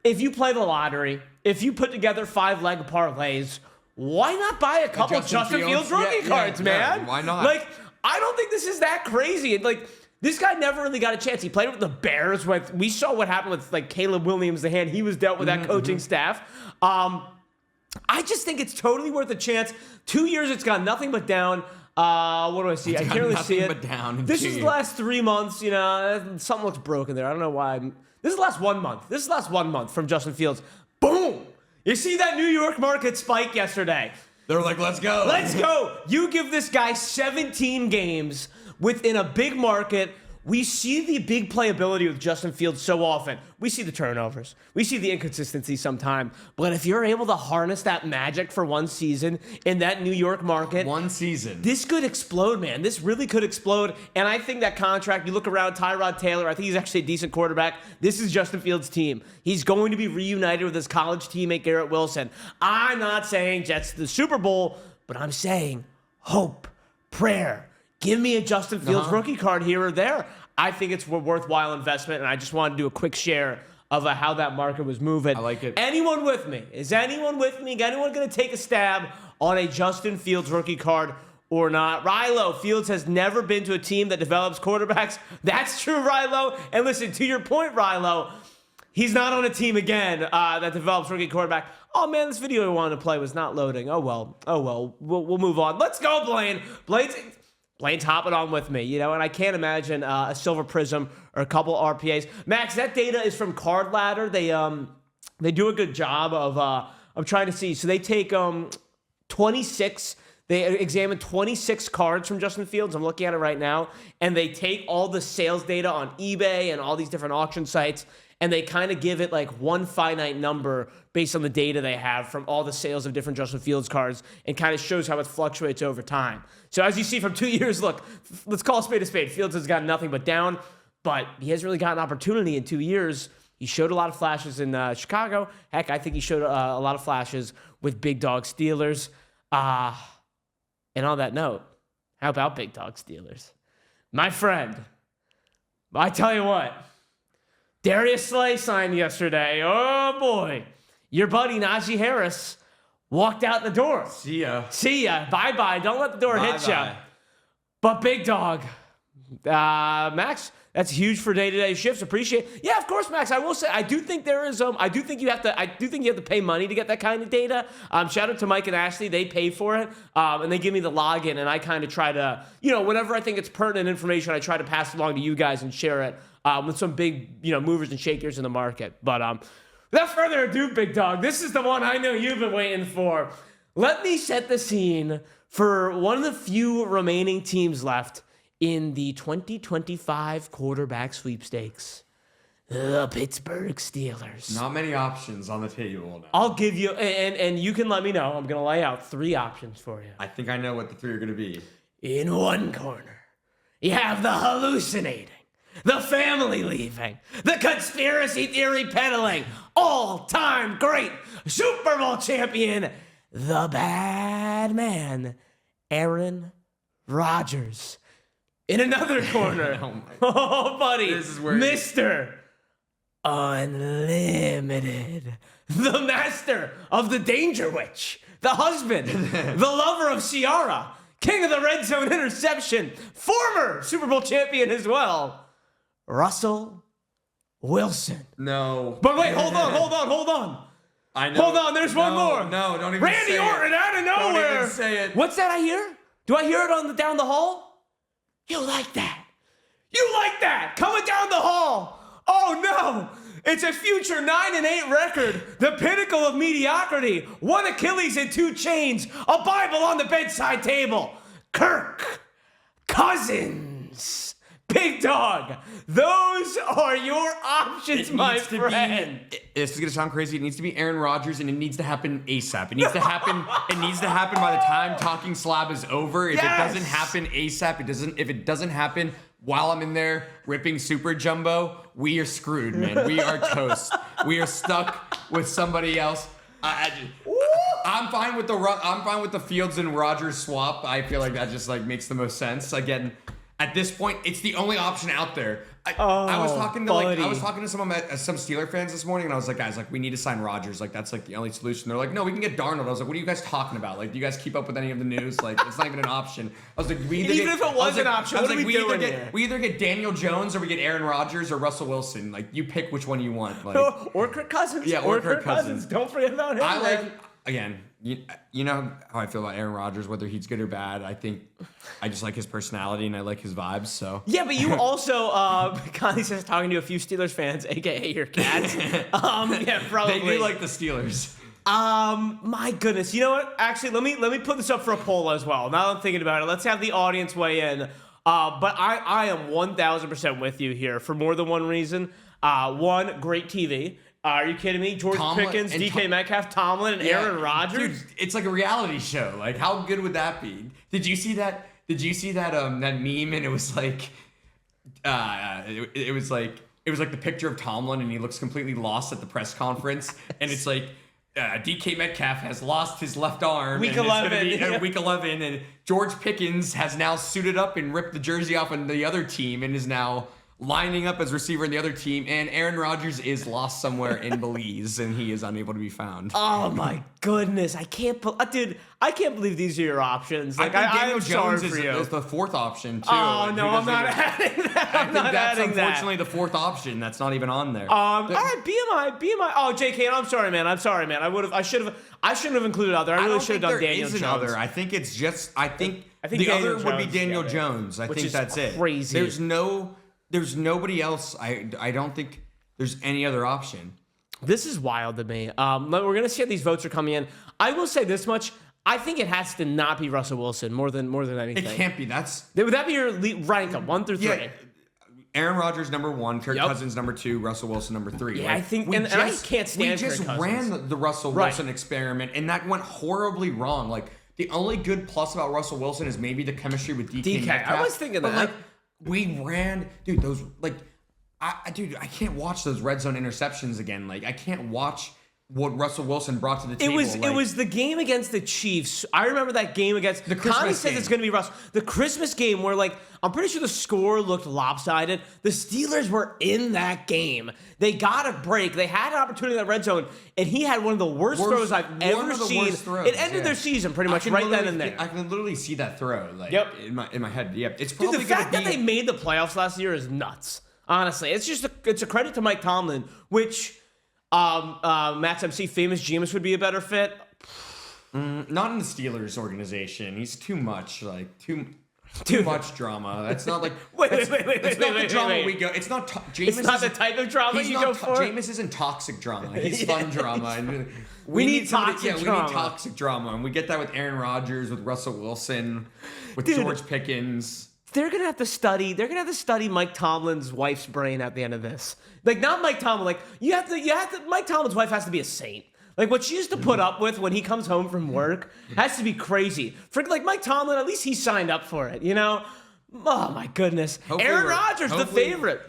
if you play the lottery, if you put together 5-leg parlays, why not buy a couple Justin Fields rookie cards, man? Yeah, why not? Like, I don't think this is that crazy. Like, this guy never really got a chance. He played with the Bears. We saw what happened with, like, Caleb Williams, the hand he was dealt with that coaching staff. I just think it's totally worth a chance. 2 years, it's got nothing but down. What do I see? I can't really see it. But down this is the last 3 months. Something looks broken there. I don't know why. This is the last 1 month. This is the last 1 month from Justin Fields. Boom! You see that New York market spike yesterday? They were like, let's go. Let's go. You give this guy 17 games within a big market. We see the big playability with Justin Fields so often. We see the turnovers. We see the inconsistency sometime. But if you're able to harness that magic for one season in that New York market. One season. This could explode, man. This really could explode. And I think that contract, you look around, Tyrod Taylor, I think he's actually a decent quarterback. This is Justin Fields' team. He's going to be reunited with his college teammate, Garrett Wilson. I'm not saying Jets to the Super Bowl, but I'm saying hope, prayer. Give me a Justin Fields rookie card here or there. I think it's a worthwhile investment, and I just wanted to do a quick share of how that market was moving. I like it. Anyone with me? Is anyone with me? Anyone going to take a stab on a Justin Fields rookie card or not? Rilo, Fields has never been to a team that develops quarterbacks. That's true, Rilo. And listen, to your point, Rilo, he's not on a team again that develops rookie quarterback. Oh, man, this video I wanted to play was not loading. Oh, well. We'll move on. Let's go, Blaine. Blaine's hopping on with me, and I can't imagine a Silver Prism or a couple RPAs. Max, that data is from Card Ladder. They do a good job of I'm trying to see. So they take 26. They examine 26 cards from Justin Fields. I'm looking at it right now, and they take all the sales data on eBay and all these different auction sites, and they kind of give it like one finite number based on the data they have from all the sales of different Justin Fields cards, and kind of shows how it fluctuates over time. So as you see from 2 years, look, let's call a spade a spade. Fields has got nothing but down, but he hasn't really gotten opportunity in 2 years. He showed a lot of flashes in Chicago. Heck, I think he showed a lot of flashes with Big Dawg Steelers. And on that note, how about Big Dawg Steelers? My friend, I tell you what, Darius Slay signed yesterday. Oh, boy. Your buddy, Najee Harris, walked out the door. See ya. Bye-bye. Don't let the door hit you. But Big Dawg, Max, that's huge for day-to-day shifts. Appreciate it. Yeah, of course, Max. I will say I do think there is I do think you have to pay money to get that kind of data. Shout out to Mike and Ashley. They pay for it. And they give me the login, and I kind of try to, whenever I think it's pertinent information, I try to pass it along to you guys and share it with some big, movers and shakers in the market. But without further ado, Big Dawg, this is the one I know you've been waiting for. Let me set the scene for one of the few remaining teams left in the 2025 quarterback sweepstakes. The Pittsburgh Steelers. Not many options on the table now. I'll give you, and you can let me know. I'm going to lay out 3 options for you. I think I know what the 3 are going to be. In one corner, you have the hallucinating, the family leaving, the conspiracy theory peddling, all-time great Super Bowl champion, the bad man, Aaron Rodgers. In another corner, oh, buddy, this is where Mr. Unlimited, the master of the Danger Witch, the husband, the lover of Ciara, king of the red zone interception, former Super Bowl champion as well, Russel Wilson. No. But wait, hold on. I know. Hold on, there's one more. No, don't even Randy say Orton it. out of nowhere. Don't even say it. What's that I hear? Do I hear it down the hall? You like that? Coming down the hall. Oh no! It's a future 9-8 record, the pinnacle of mediocrity, 1 Achilles and 2 chains, a Bible on the bedside table. Kirk Cousins. Big Dawg, those are your options, my friend. This is gonna sound crazy. It needs to be Aaron Rodgers, and it needs to happen ASAP. It needs to happen. It needs to happen by the time Talkin Slab is over. If it doesn't happen ASAP, If it doesn't happen while I'm in there ripping Super Jumbo, we are screwed, man. We are toast. We are stuck with somebody else. I'm fine with the Fields and Rodgers swap. I feel like that just makes the most sense. Again, at this point, it's the only option out there. I was talking to some Steeler fans this morning, and I was like, guys, we need to sign Rodgers. That's the only solution. They're like, no, we can get Darnold. I was like, what are you guys talking about? Do you guys keep up with any of the news? It's not even an option. I was like, if it was an option, what are we doing here? We either get Daniel Jones or we get Aaron Rodgers or Russell Wilson. You pick which one you want. Or Kirk Cousins. Yeah, or Kirk Cousins. Don't forget about him. Again, you know how I feel about Aaron Rodgers, whether he's good or bad. I just like his personality and I like his vibes. So yeah, but you also, Connie says, talking to a few Steelers fans, aka your cats. Yeah, probably. They do like the Steelers. My goodness. You know what? Actually, let me put this up for a poll as well. Now that I'm thinking about it, let's have the audience weigh in. But I am 1,000% with you here for more than one reason. One, great TV. Are you kidding me? George Pickens, DK Metcalf, Tomlin, and Aaron Rodgers. Dude, it's like a reality show. How good would that be? Did you see that? That meme? And it was it was the picture of Tomlin, and he looks completely lost at the press conference, and it's DK Metcalf has lost his left arm. Week 11. Week 11, and George Pickens has now suited up and ripped the jersey off on the other team, and is now lining up as receiver in the other team, and Aaron Rodgers is lost somewhere in Belize, and he is unable to be found. Oh my goodness, I can't believe these are your options. I think Daniel Jones is the 4th option too. Oh no, I'm not adding that. I think that's unfortunately the 4th option. That's not even on there. All right, BMI. Oh, JK, I'm sorry, man. I shouldn't have included other. I really should have done Daniel Jones. Other. I think it's just. I think the other would be Daniel Jones. I think that's it. Crazy. There's nobody else. I don't think there's any other option. This is wild to me. We're going to see how these votes are coming in. I will say this much. I think it has to not be Russell Wilson more than anything. It can't be. Would that be your rank up 1 through 3? Yeah. Aaron Rodgers number 1, Kirk Cousins number 2, Russell Wilson number 3. Yeah, I think, and I can't stand Kirk Cousins. We just ran the Russell Wilson experiment, and that went horribly wrong. The only good plus about Russell Wilson is maybe the chemistry with DK Metcalf. I was thinking that. We ran, dude. Those I can't watch those red zone interceptions again. I can't watch what Russell Wilson brought to the table. It was the game against the Chiefs. I remember that game against the Christmas Connie says game. It's going to be Russell. The Christmas game where, like, I'm pretty sure the score looked lopsided. The Steelers were in that game. They got a break. They had an opportunity in the red zone, and he had one of the worst throws I've ever seen. It ended their season pretty much right then and there. I can literally see that throw, like, in my head. Yep, it's Dude, probably the fact that they made the playoffs last year is nuts. Honestly, it's a credit to Mike Tomlin, which Max MC, famous Jameis would be a better fit. Not in the Steelers organization. He's too much, like too much drama. That's not like It's not the drama we go. It's not Jameis. It's not the type of drama you go for. Jameis isn't toxic drama. He's fun drama. And we need toxic drama. We need toxic drama, and we get that with Aaron Rodgers, with Russell Wilson, with George Pickens. They're gonna have to study. They're gonna have to study Mike Tomlin's wife's brain at the end of this. Like, not Mike Tomlin. Like, you have to. Mike Tomlin's wife has to be a saint. Like, what she used to put up with when he comes home from work has to be crazy. For like Mike Tomlin, at least he signed up for it. You know? Oh my goodness. Aaron Rodgers, the favorite.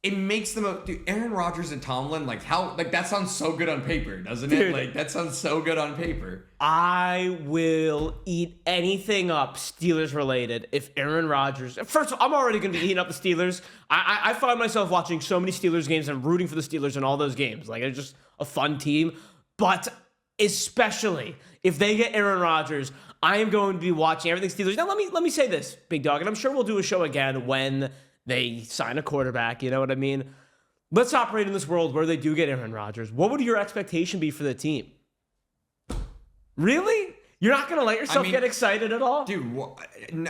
It makes them. Dude, Aaron Rodgers and Tomlin, like how, like that sounds so good on paper, doesn't it? Dude, like that sounds so good on paper. I will eat anything up Steelers related if Aaron Rodgers. First of all, I'm already going to be eating up the Steelers. I find myself watching so many Steelers games and rooting for the Steelers in all those games. Like, it's just a fun team. But especially if they get Aaron Rodgers, I am going to be watching everything Steelers. Now, let me say this, Big Dawg, and I'm sure we'll do a show again when they sign a quarterback, you know what I mean? Let's operate in this world where they do get Aaron Rodgers. What would your expectation be for the team? Really? You're not going to let yourself get excited at all? Dude,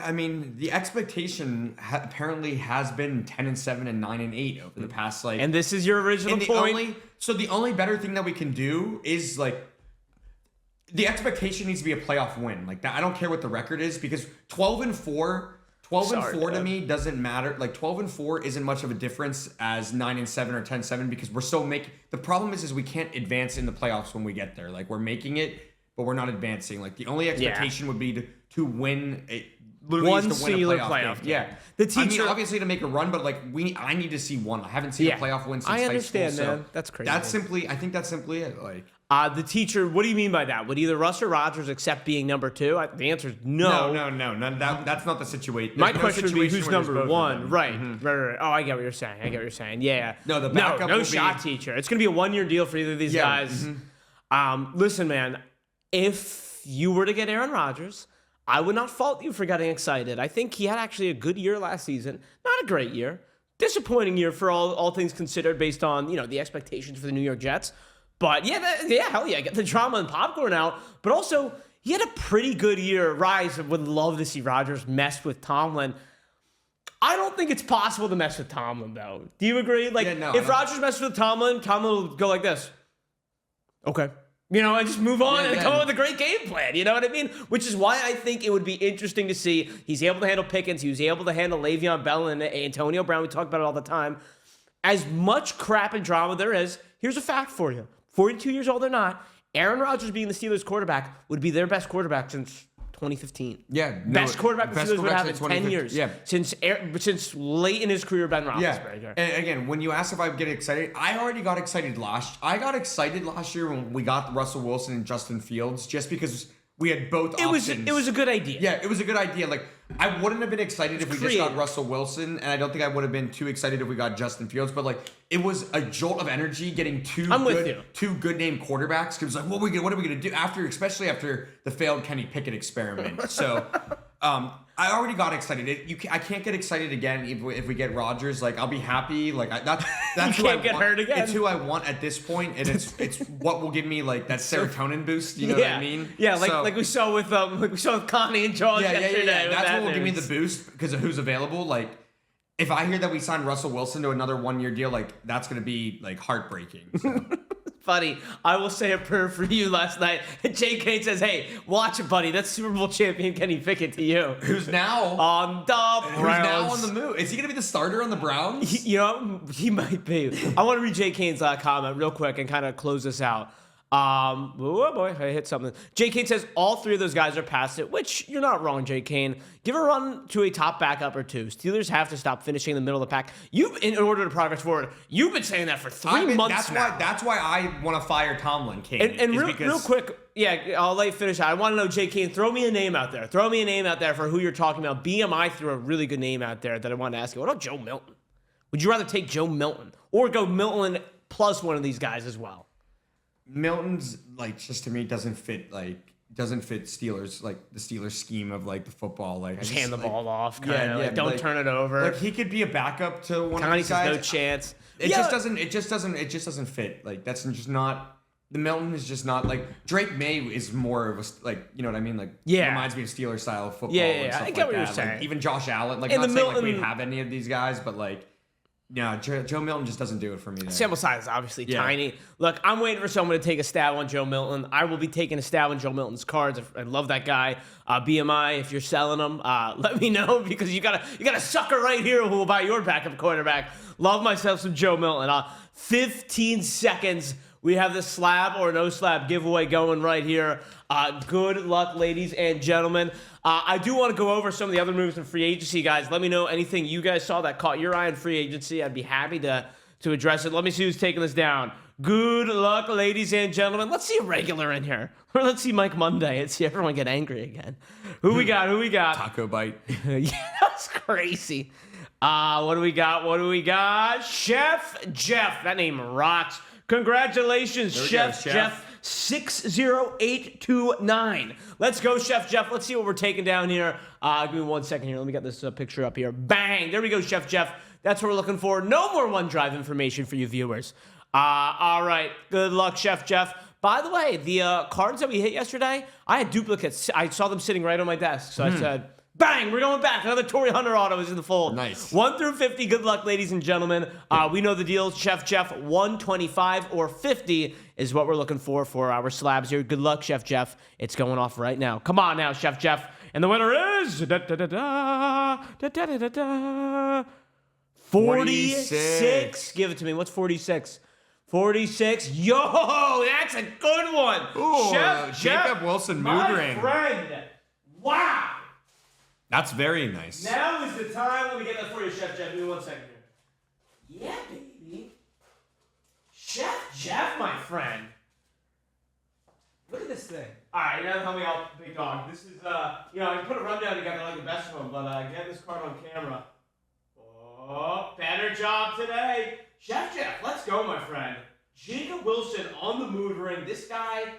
I mean, the expectation apparently has been 10-7 and 9-8 over the past, like... And this is your original point? The only better thing that we can do is, like... The expectation needs to be a playoff win. Like, that. I don't care what the record is, because 12-4... 12-4 to me doesn't matter. Like 12-4 isn't much of a difference as 9-7 or 10-7 because we're still making. The problem is we can't advance in the playoffs when we get there. Like we're making it, but we're not advancing. Like the only expectation would be to win it. One singular playoff game. Yeah, the teacher. I mean, obviously to make a run, but like I need to see one. I haven't seen a playoff win since high school. I understand, man. So that's crazy. I think that's simply it. Like. The teacher, what do you mean by that? Would either Russ or Rodgers accept being number two? The answer is no. No. That's not the situation. My question would be who's number one? Right. Right. Oh, I get what you're saying. Yeah. No, the backup no shot teacher. It's going to be a 1-year deal for either of these guys. Listen, man, if you were to get Aaron Rodgers, I would not fault you for getting excited. I think he had actually a good year last season. Not a great year. Disappointing year for all things considered based on, the expectations for the New York Jets. But hell yeah, get the drama and popcorn out. But also, he had a pretty good year. Rise would love to see Rodgers mess with Tomlin. I don't think it's possible to mess with Tomlin, though. Do you agree? Like, if Rodgers messes with Tomlin will go like this. Okay. And just move on and come up with a great game plan. You know what I mean? Which is why I think it would be interesting to see. He's able to handle Pickens. He was able to handle Le'Veon Bell and Antonio Brown. We talk about it all the time. As much crap and drama there is, here's a fact for you. 42 years old or not, Aaron Rodgers being the Steelers quarterback would be their best quarterback since 2015. Yeah. Best quarterback the Steelers would have in 10 years. Yeah. Since late in his career, Ben Roethlisberger. Yeah. And again, when you asked if I would get excited, I already got excited last year when we got Russell Wilson and Justin Fields, just because we had both options. It was a good idea. Yeah, it was a good idea. Like, I wouldn't have been excited if we just got Russell Wilson, and I don't think I would have been too excited if we got Justin Fields, but like, it was a jolt of energy getting two good name quarterbacks, because like, what are we gonna do especially after the failed Kenny Pickett experiment. So I already got excited. I can't get excited again if we get Rodgers. Like, I'll be happy. Like, that's you can't get hurt again. It's who I want at this point, and it's what will give me like that serotonin boost. You know what I mean? Yeah, like we saw with Connie and George yesterday. Yeah. That's what will give me the boost because of who's available. Like, if I hear that we signed Russell Wilson to another 1-year deal, like that's gonna be like heartbreaking. So. Buddy, I will say a prayer for you last night. Jay Kane says, hey, watch it, buddy. That's Super Bowl champion Kenny Pickett to you. Who's now on the Browns. Who's now on the move. Is he going to be the starter on the Browns? He might be. I want to read Jay Kane's comment real quick and kind of close this out. Oh boy, I hit something. Jay Kane says all three of those guys are past it, which you're not wrong, Jay Kane. Give a run to a top backup or two. Steelers have to stop finishing in the middle of the pack. In order to progress forward, you've been saying that for 3 months now. That's why I want to fire Tomlin, Kane. And real quick, yeah, I'll let you finish. I want to know, Jay Kane, throw me a name out there. Throw me a name out there for who you're talking about. BMI threw a really good name out there that I wanted to ask you. What about Joe Milton? Would you rather take Joe Milton or go Milton plus one of these guys as well? Milton's just to me doesn't fit Steelers, like the Steelers scheme of like the football, like just hand the ball off, don't turn it over. Like he could be a backup to one of these guys. No chance. It just doesn't fit. Like that's just not. The Milton is just not like Drake May is more of a you know what I mean? Like reminds me of Steelers style of football. Yeah. I get what you're saying. Like, even Josh Allen, like not saying like we have any of these guys, but like. Yeah, Joe Milton just doesn't do it for me. Sample size is obviously tiny. Look, I'm waiting for someone to take a stab on Joe Milton. I will be taking a stab on Joe Milton's cards. I love that guy. BMI, if you're selling them, let me know because you got a sucker right here who will buy your backup quarterback. Love myself some Joe Milton. 15 seconds. We have the slab or no slab giveaway going right here. Good luck, ladies and gentlemen. I do want to go over some of the other moves in free agency, guys. Let me know anything you guys saw that caught your eye in free agency. I'd be happy to address it. Let me see who's taking this down. Good luck, ladies and gentlemen. Let's see a regular in here. Or let's see Mike Monday and see everyone get angry again. Who we got? Taco bite. Yeah, that's crazy. What do we got? Chef Jeff. That name rocks. Congratulations, Chef Jeff 60829. Let's go, Chef Jeff. Let's see what we're taking down here. Give me 1 second here. Let me get this picture up here. Bang. There we go, Chef Jeff. That's what we're looking for. No more OneDrive information for you viewers. All right. Good luck, Chef Jeff. By the way, the cards that we hit yesterday, I had duplicates. I saw them sitting right on my desk. So I said, bang, we're going back. Another Torrey Hunter auto is in the fold. Nice. 1 through 50. Good luck, ladies and gentlemen. We know the deal. Chef Jeff, 125 or 50 is what we're looking for our slabs here. Good luck, Chef Jeff. It's going off right now. Come on now, Chef Jeff. And the winner is 46. Give it to me. What's 46? 46. Yo, that's a good one. Ooh, Chef Jacob Jeff, Wilson mood my ring. friend. Wow. That's very nice. Now is the time. Let me get that for you, Chef Jeff. Give me 1 second here. Yeah, baby. Chef Jeff, my friend. Look at this thing. All right, now help me out, Big Dawg. This is, I can put a rundown together like the best of them, but get this card on camera. Oh, better job today. Chef Jeff, let's go, my friend. Jacob Wilson on the mood ring. This guy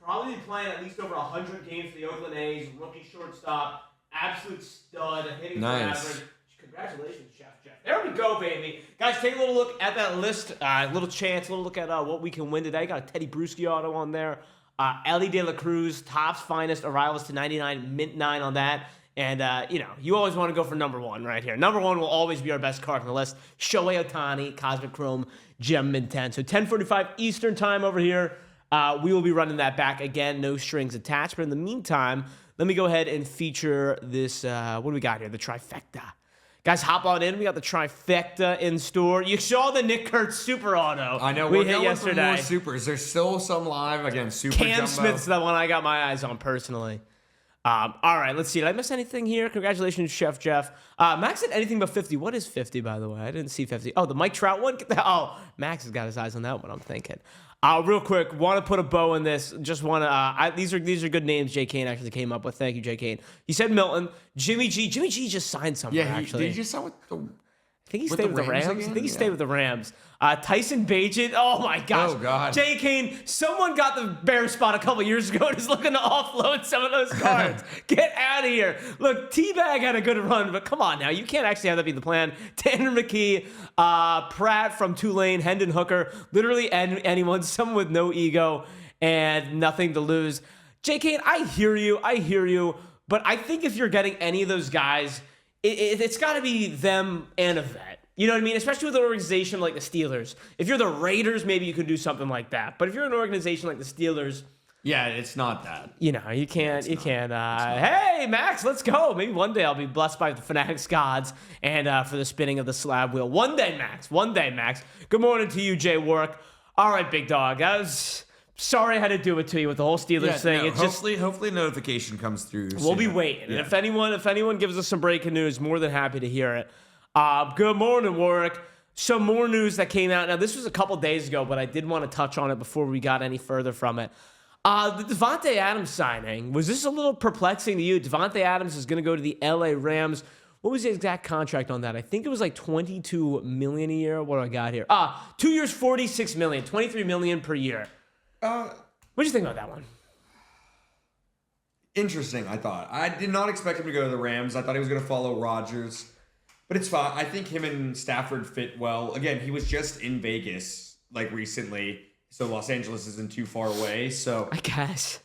probably playing at least over 100 games for the Oakland A's. Rookie shortstop. Absolute stud. Hitting for average. Congratulations, Chef Jeff. There we go, baby. Guys, take a little look at that list. Little look at what we can win today. Got a Teddy Bruschi auto on there. Ellie De La Cruz, Topps Finest, arrivals to 99, mint 9 on that. And, you always want to go for number 1 right here. Number 1 will always be our best card on the list. Shohei Ohtani, Cosmic Chrome, Gem Mint 10. So 10:45 Eastern time over here. We will be running that back again. No strings attached. But in the meantime, let me go ahead and feature this. What do we got here? The trifecta. Guys, hop on in. We got the trifecta in store. You saw the Nick Kurtz super auto. I know. We hit yesterday. For more supers. There's still some live. Again, super Cam jumbo. Smith's the one I got my eyes on personally. All right, let's see. Did I miss anything here? Congratulations, Chef Jeff. Max said anything but 50. What is 50, by the way? I didn't see 50. Oh, the Mike Trout one? Max has got his eyes on that one, I'm thinking. Real quick, want to put a bow in this. Just want to. These are good names Jay Kane actually came up with. Thank you, Jay Kane. He said Milton. Jimmy G. Jimmy G just signed somewhere, actually. Did he just sign with the... I think he stayed with the Rams. Again? I think he stayed with the Rams. Tyson Bagent. Oh, my gosh. Oh, God. Jay Kane, someone got the Bear spot a couple years ago and is looking to offload some of those cards. Get out of here. Look, T-Bag had a good run, but come on now. You can't actually have that be the plan. Tanner McKee, Pratt from Tulane, Hendon Hooker, literally anyone, someone with no ego and nothing to lose. Jay Kane, I hear you, but I think if you're getting any of those guys, it's got to be them and a vet. You know what I mean? Especially with an organization like the Steelers. If you're the Raiders, maybe you could do something like that. But if you're an organization like the Steelers... Yeah, it's not that. You can't. Hey, Max, let's go. Maybe one day I'll be blessed by the Fanatics gods and for the spinning of the slab wheel. One day, Max. Good morning to you, Jay Warwick. All right, Big Dawg. That was Sorry I had to do it to you with the whole Steelers thing. No, hopefully notification comes through. We'll be waiting. Yeah. And if anyone gives us some breaking news, more than happy to hear it. Good morning, Warwick. Some more news that came out. Now, this was a couple days ago, but I did want to touch on it before we got any further from it. The Davante Adams signing, was this a little perplexing to you? Davante Adams is going to go to the LA Rams. What was the exact contract on that? I think it was like $22 million a year. What do I got here? 2 years, $46 million, $23 million per year. What do you think about that one? Interesting, I thought. I did not expect him to go to the Rams. I thought he was going to follow Rodgers. But it's fine. I think him and Stafford fit well. Again, he was just in Vegas like recently, so Los Angeles isn't too far away. So I guess.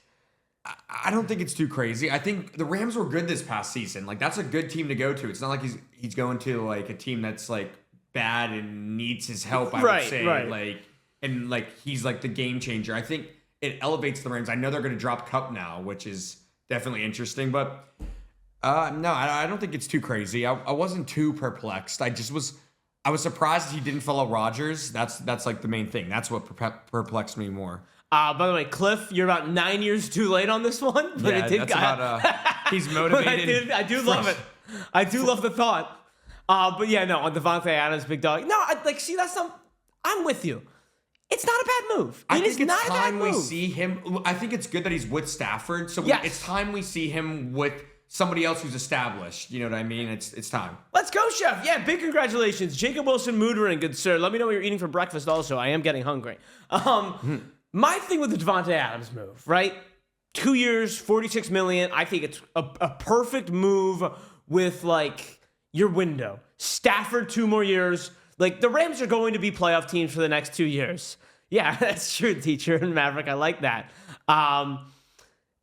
I don't think it's too crazy. I think the Rams were good this past season. Like, that's a good team to go to. It's not like he's going to like a team that's like bad and needs his help, I would say. Right. Like he's like the game changer. I think it elevates the Rams. I know they're going to drop Kupp now, which is definitely interesting, but no, I don't think it's too crazy. I wasn't too perplexed. I was surprised he didn't follow Rodgers. That's like the main thing. That's what perplexed me more. By the way, Cliff, you're about 9 years too late on this one. But yeah, that's about, he's motivated. I do love it. I do love the thought. But yeah, no, on Davante Adams, Big Dawg. No, I'm with you. It's not a bad move. I think it's time we see him. I think it's good that he's with Stafford. So it's time we see him with somebody else who's established. You know what I mean? It's time. Let's go, Chef. Yeah, big congratulations. Jacob Wilson Moodering, good sir. Let me know what you're eating for breakfast also. I am getting hungry. My thing with the Davante Adams move, right? 2 years, $46 million. I think it's a perfect move with, like, your window. Stafford, 2 more years. Like, the Rams are going to be playoff teams for the next 2 years. Yeah, that's true, teacher and Maverick. I like that.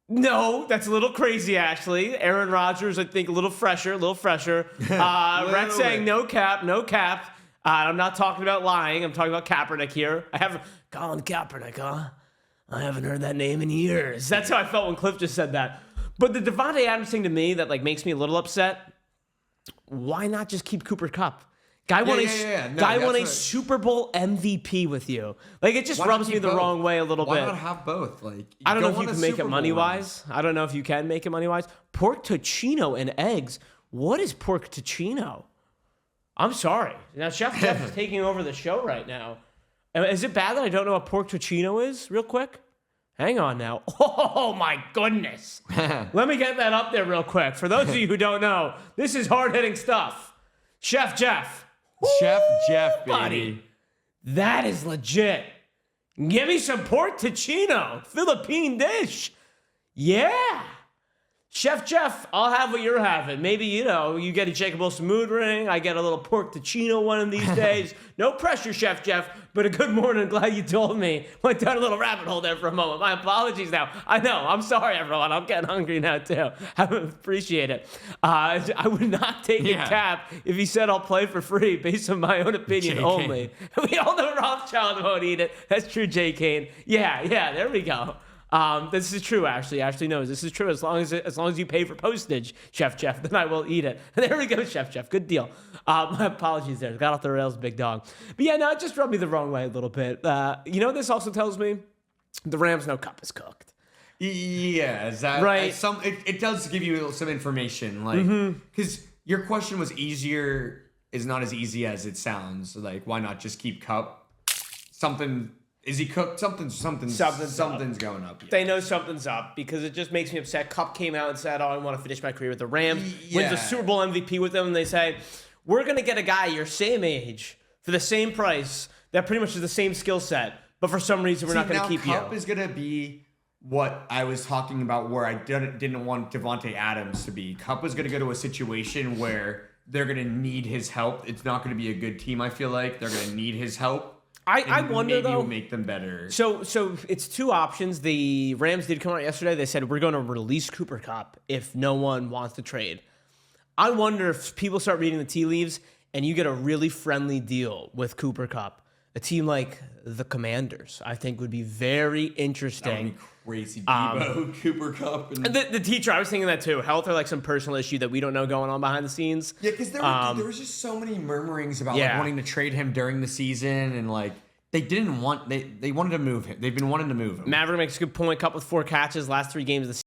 No, that's a little crazy, actually. Aaron Rodgers, I think, a little fresher. Rex saying no cap. I'm not talking about lying. I'm talking about Kaepernick here. Colin Kaepernick, huh? I haven't heard that name in years. That's how I felt when Cliff just said that. But the Davante Adams thing to me that like makes me a little upset, why not just keep Cooper Kupp? Guy won a Super Bowl MVP with you. Like, it just rubs me the wrong way a little bit. Why not have both? Like, I don't know if you can make it money-wise. Pork tocino and eggs. What is pork tocino? I'm sorry. Now, Chef Jeff is taking over the show right now. Is it bad that I don't know what pork tocino is? Real quick. Hang on now. Oh, my goodness. Let me get that up there real quick. For those of you who don't know, this is hard-hitting stuff. Chef Jeff. Chef Jeff, baby. Buddy, that is legit. Give me some pork tocino. Philippine dish. Yeah. Chef Jeff, I'll have what you're having. Maybe, you get a Jacob Wilson mood ring. I get a little pork tocino one of these days. No pressure, Chef Jeff, but a good morning. Glad you told me. Went down a little rabbit hole there for a moment. My apologies now. I know. I'm sorry, everyone. I'm getting hungry now, too. I appreciate it. I would not take a cap if he said I'll play for free based on my own opinion only. We all know Rothschild won't eat it. That's true, J. Kane. Yeah, there we go. This is true, Ashley. Ashley knows this is true. As long as you pay for postage, Chef Jeff, then I will eat it. There we go, Chef Jeff. Good deal. My apologies there. Got off the rails, Big Dawg. But yeah, no, it just rubbed me the wrong way a little bit. This also tells me the Rams know Kupp is cooked. Yeah, is that right? It does give you some information, like because your question was is not as easy as it sounds. Like, why not just keep Kupp? Is he cooked? Something's going up. Yeah. They know something's up because it just makes me upset. Kupp came out and said, I want to finish my career with the Rams. Wins a Super Bowl MVP with them. And they say, we're going to get a guy your same age for the same price that pretty much is the same skill set. But for some reason, we're not going to keep you. Kupp is going to be what I was talking about where I didn't want Davante Adams to be. Kupp was going to go to a situation where they're going to need his help. It's not going to be a good team, I feel like. They're going to need his help. I wonder, though. Maybe will make them better. So it's two options. The Rams did come out yesterday. They said, we're going to release Cooper Kupp if no one wants to trade. I wonder if people start reading the tea leaves and you get a really friendly deal with Cooper Kupp. A team like the Commanders, I think, would be very interesting. That would be crazy. Debo, Cooper Kupp. And the teacher, I was thinking that too. Health or like some personal issue that we don't know going on behind the scenes. Yeah, because there was just so many murmurings about like wanting to trade him during the season and like They didn't want they wanted to move him. They've been wanting to move him. Maverick makes a good point. Cup with 4 catches last 3 games of the